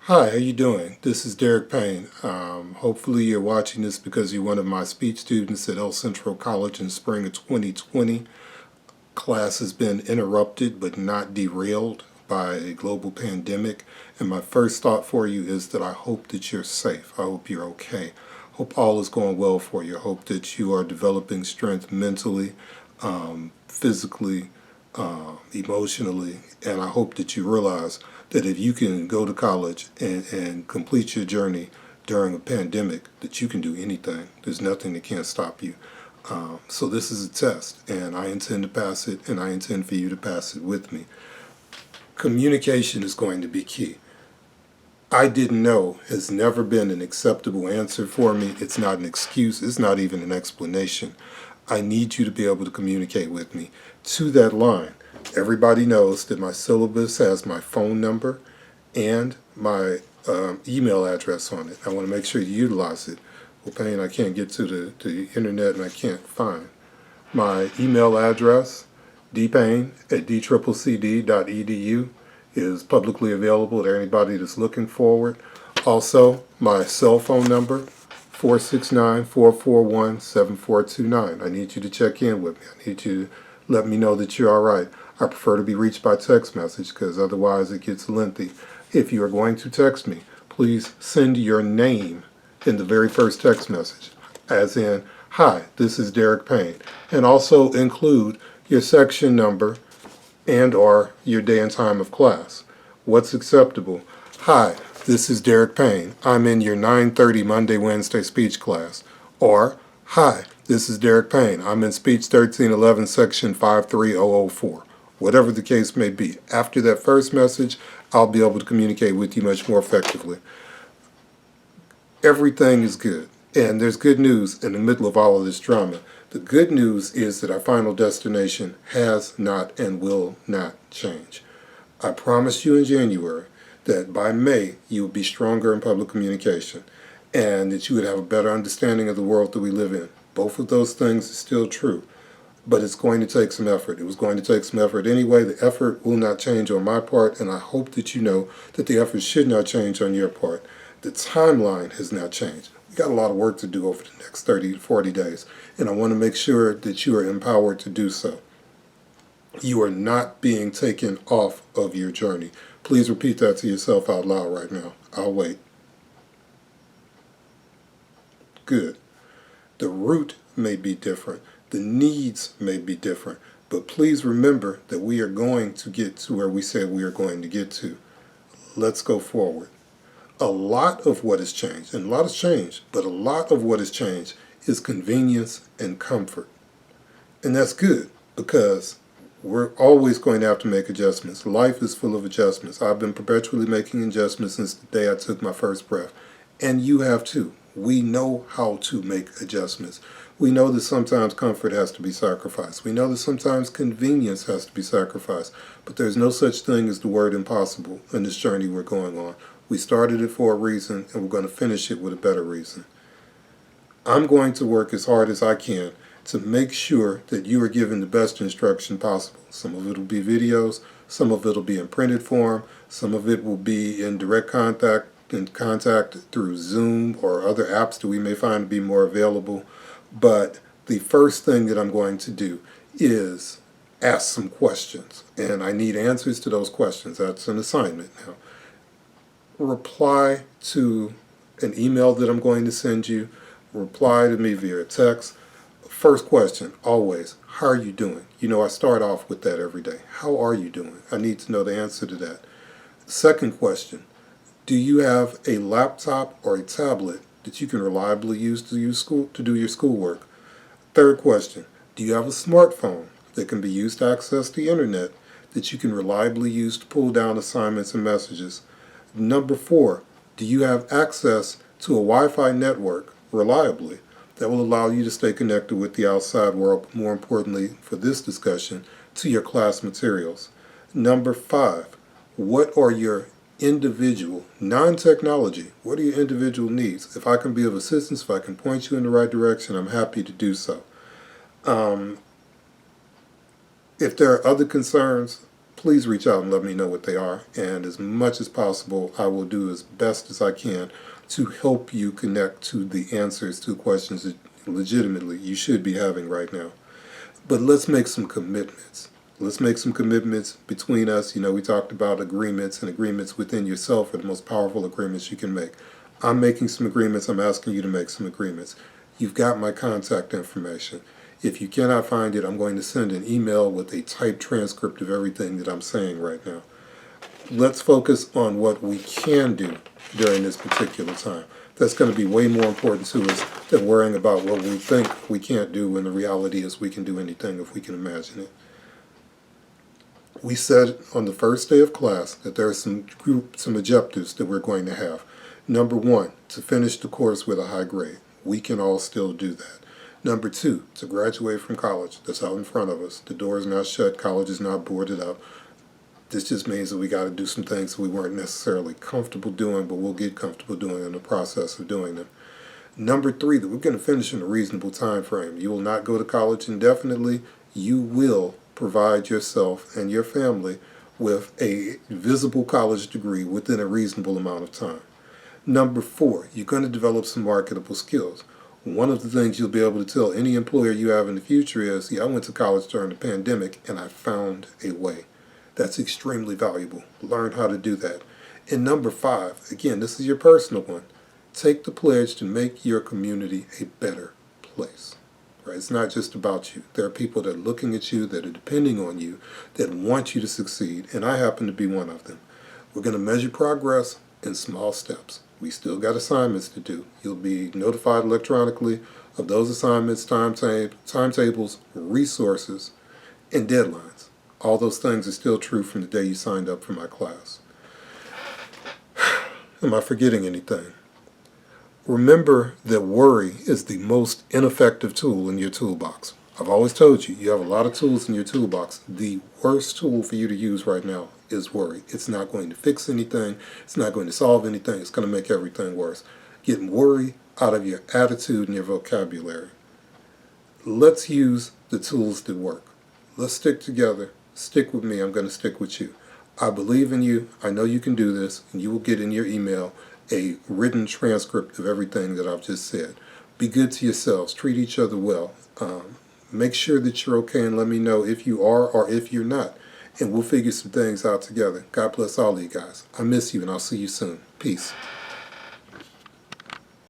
Hi, how you doing? This is Derek Payne. Hopefully you're watching this because you're one of my speech students at El Centro College in spring of 2020. Class has been interrupted but not derailed by a global pandemic. And my first thought for you is that I hope that you're safe. I hope you're okay. Hope all is going well for you. I hope that you are developing strength mentally, physically, emotionally, and I hope that you realize that if you can go to college and complete your journey during a pandemic, that you can do anything. There's nothing that can't stop you. So this is a test, and I intend to pass it, and I intend for you to pass it with me. Communication is going to be key. I didn't know has never been an acceptable answer for me. It's not an excuse. It's not even an explanation. I need you to be able to communicate with me. To that line, everybody knows that my syllabus has my phone number and my email address on it. I want to make sure you utilize it. Well, Payne, I can't get to the internet and I can't find. My email address, dpayne@dccd.edu, is publicly available to anybody that's looking forward. Also, my cell phone number, 469-441-7429. I need you to check in with me. I need you to let me know that you're all right. I prefer to be reached by text message because otherwise it gets lengthy. If you are going to text me, please send your name in the very first text message, as in, hi, this is Derek Payne, and also include your section number and or your day and time of class. What's acceptable? Hi, this is Derek Payne. I'm in your 9:30 Monday, Wednesday speech class. Or, hi, this is Derek Payne. I'm in speech 1311, section 53004. Whatever the case may be. After that first message, I'll be able to communicate with you much more effectively. Everything is good. And there's good news in the middle of all of this drama. The good news is that our final destination has not and will not change. I promised you in January that by May you would be stronger in public communication and that you would have a better understanding of the world that we live in. Both of those things are still true, but it's going to take some effort. It was going to take some effort anyway. The effort will not change on my part, and I hope that you know that the effort should not change on your part. The timeline has not changed. We got a lot of work to do over the next 30 to 40 days, and I want to make sure that you are empowered to do so. You are not being taken off of your journey. Please repeat that to yourself out loud right now. I'll wait. Good. The route may be different. The needs may be different. But please remember that we are going to get to where we said we are going to get to. Let's go forward. A lot of what has changed, and a lot has changed, but a lot of what has changed is convenience and comfort. And that's good because we're always going to have to make adjustments. Life is full of adjustments. I've been perpetually making adjustments since the day I took my first breath. And you have too. We know how to make adjustments. We know that sometimes comfort has to be sacrificed. We know that sometimes convenience has to be sacrificed. But there's no such thing as the word impossible in this journey we're going on. We started it for a reason, and we're going to finish it with a better reason. I'm going to work as hard as I can to make sure that you are given the best instruction possible. Some of it will be videos, some of it will be in printed form, some of it will be in direct contact through Zoom or other apps that we may find to be more available. But the first thing that I'm going to do is ask some questions, and I need answers to those questions. That's an assignment now. Reply to an email that I'm going to send you. Reply to me via text. First question, always, how are you doing? You know, I start off with that every day. How are you doing? I need to know the answer to that. Second question, do you have a laptop or a tablet that you can reliably use to do your schoolwork? Third question, do you have a smartphone that can be used to access the internet that you can reliably use to pull down assignments and messages? Number 4, do you have access to a Wi-Fi network reliably that will allow you to stay connected with the outside world, but more importantly for this discussion, to your class materials? Number 5, what are your individual, non-technology, what are your individual needs? If I can be of assistance, if I can point you in the right direction, I'm happy to do so. If there are other concerns, please reach out and let me know what they are. And as much as possible, I will do as best as I can to help you connect to the answers to questions that legitimately you should be having right now. But let's make some commitments. Let's make some commitments between us. You know, we talked about agreements, and agreements within yourself are the most powerful agreements you can make. I'm making some agreements. I'm asking you to make some agreements. You've got my contact information. If you cannot find it, I'm going to send an email with a typed transcript of everything that I'm saying right now. Let's focus on what we can do during this particular time. That's going to be way more important to us than worrying about what we think we can't do when the reality is we can do anything if we can imagine it. We said on the first day of class that there are some objectives that we're going to have. Number one, to finish the course with a high grade. We can all still do that. Number two, to graduate from college. That's out in front of us. The door is not shut. College is not boarded up. This just means that we got to do some things we weren't necessarily comfortable doing, but we'll get comfortable doing in the process of doing them. Number three, that we're going to finish in a reasonable time frame. You will not go to college indefinitely. You will provide yourself and your family with a visible college degree within a reasonable amount of time. Number four, you're going to develop some marketable skills. One of the things you'll be able to tell any employer you have in the future is, I went to college during the pandemic and I found a way. That's extremely valuable. Learn how to do that. And number five, again, this is your personal one. Take the pledge to make your community a better place. Right? It's not just about you. There are people that are looking at you, that are depending on you, that want you to succeed, and I happen to be one of them. We're going to measure progress in small steps. We still got assignments to do. You'll be notified electronically of those assignments, timetables, resources, and deadlines. All those things are still true from the day you signed up for my class. Am I forgetting anything? Remember that worry is the most ineffective tool in your toolbox. I've always told you, you have a lot of tools in your toolbox. The worst tool for you to use right now is worry. It's not going to fix anything. It's not going to solve anything. It's going to make everything worse. Get worry out of your attitude and your vocabulary. Let's use the tools that work. Let's stick together. Stick with me. I'm going to stick with you. I believe in you. I know you can do this, and you will get in your email a written transcript of everything that I've just said. Be good to yourselves. Treat each other well. Make sure that you're okay, and let me know if you are or if you're not. And we'll figure some things out together. God bless all of you guys. I miss you, and I'll see you soon. Peace.